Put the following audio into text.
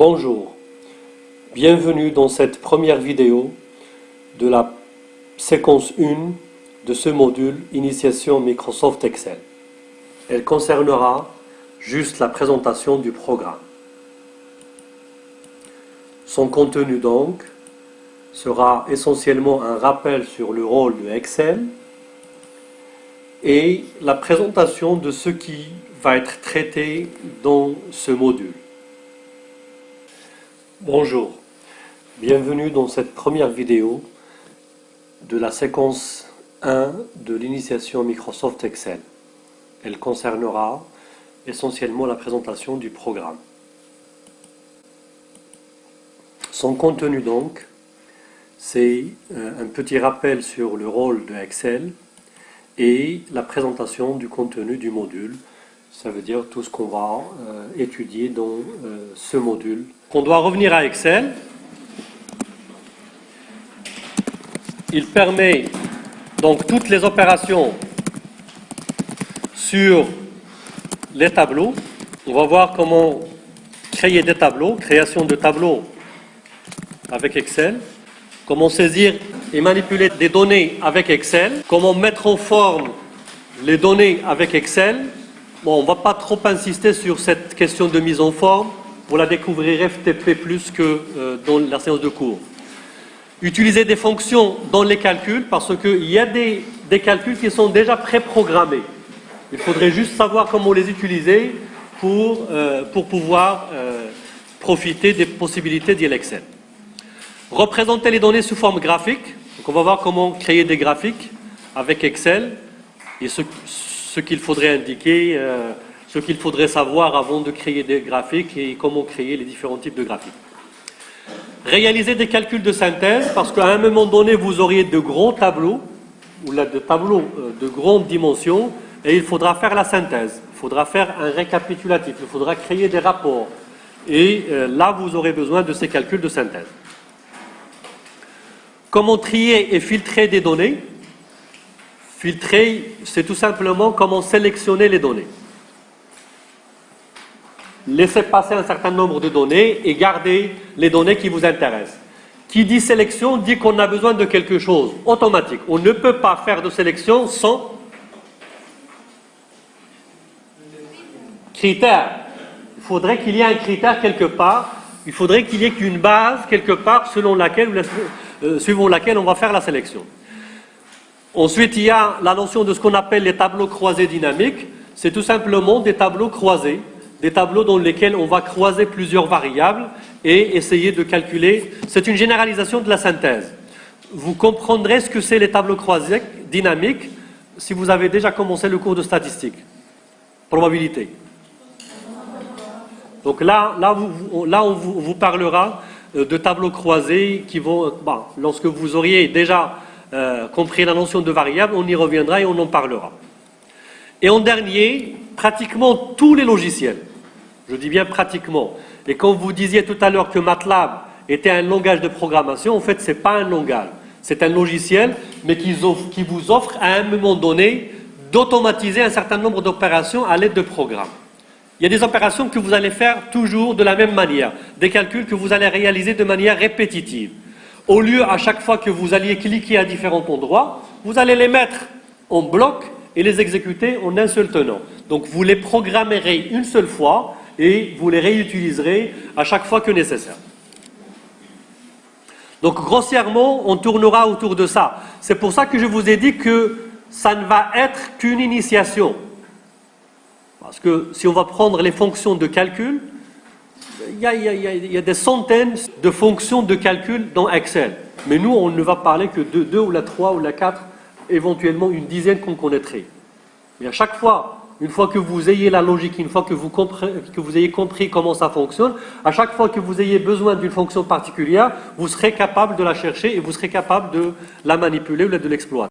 Bonjour, bienvenue dans cette première vidéo de la séquence 1 de ce module Initiation Microsoft Excel. Elle concernera juste la présentation du programme. Son contenu donc sera essentiellement un rappel sur le rôle de Excel et la présentation de ce qui va être traité dans ce module. Bonjour, bienvenue dans cette première vidéo de la séquence 1 de l'initiation Microsoft Excel. Elle concernera essentiellement la présentation du programme. Son contenu donc, c'est un petit rappel sur le rôle de Excel et la présentation du contenu du module. Ça veut dire tout ce qu'on va étudier dans ce module. On doit revenir à Excel. Il permet donc toutes les opérations sur les tableaux. On va voir comment créer des tableaux, création de tableaux avec Excel, comment saisir et manipuler des données avec Excel, comment mettre en forme les données avec Excel. Bon, on ne va pas trop insister sur cette question de mise en forme. Vous la découvrirez FTP plus que dans la séance de cours. Utiliser des fonctions dans les calculs parce qu'il y a des calculs qui sont déjà préprogrammés. Il faudrait juste savoir comment les utiliser pour pouvoir profiter des possibilités d'Excel. Représenter les données sous forme graphique. Donc on va voir comment créer des graphiques avec Excel et ce qu'il faudrait indiquer, ce qu'il faudrait savoir avant de créer des graphiques et comment créer les différents types de graphiques. Réaliser des calculs de synthèse, parce qu'à un moment donné, vous auriez de gros tableaux, ou des tableaux de grandes dimensions, et il faudra faire la synthèse, il faudra faire un récapitulatif, il faudra créer des rapports. Et là, vous aurez besoin de ces calculs de synthèse. Comment trier et filtrer des données? Filtrer, c'est tout simplement comment sélectionner les données. Laissez passer un certain nombre de données et garder les données qui vous intéressent. Qui dit sélection dit qu'on a besoin de quelque chose automatique. On ne peut pas faire de sélection sans critère. Il faudrait qu'il y ait un critère quelque part. Il faudrait qu'il y ait une base quelque part suivant laquelle on va faire la sélection. Ensuite, il y a la notion de ce qu'on appelle les tableaux croisés dynamiques. C'est tout simplement des tableaux croisés. Des tableaux dans lesquels on va croiser plusieurs variables et essayer de calculer. C'est une généralisation de la synthèse. Vous comprendrez ce que c'est les tableaux croisés dynamiques si vous avez déjà commencé le cours de statistique. Probabilité. Donc là on vous parlera de tableaux croisés qui vont... Bon, lorsque vous auriez déjà compris la notion de variable, on y reviendra et on en parlera. Et en dernier, pratiquement tous les logiciels. Je dis bien pratiquement. Et quand vous disiez tout à l'heure que MATLAB était un langage de programmation, en fait, ce n'est pas un langage. C'est un logiciel, mais qui vous offre à un moment donné d'automatiser un certain nombre d'opérations à l'aide de programmes. Il y a des opérations que vous allez faire toujours de la même manière. Des calculs que vous allez réaliser de manière répétitive. Au lieu, à chaque fois que vous alliez cliquer à différents endroits, vous allez les mettre en bloc et les exécuter en un seul tenant. Donc vous les programmerez une seule fois et vous les réutiliserez à chaque fois que nécessaire. Donc grossièrement, on tournera autour de ça. C'est pour ça que je vous ai dit que ça ne va être qu'une initiation. Parce que si on va prendre les fonctions de calcul, il y a des centaines de fonctions de calcul dans Excel. Mais nous, on ne va parler que de 2 ou la 3 ou la 4, éventuellement une dizaine qu'on connaîtrait. Mais à chaque fois, une fois que vous ayez la logique, une fois que vous ayez compris comment ça fonctionne, à chaque fois que vous ayez besoin d'une fonction particulière, vous serez capable de la chercher et vous serez capable de la manipuler ou de l'exploiter.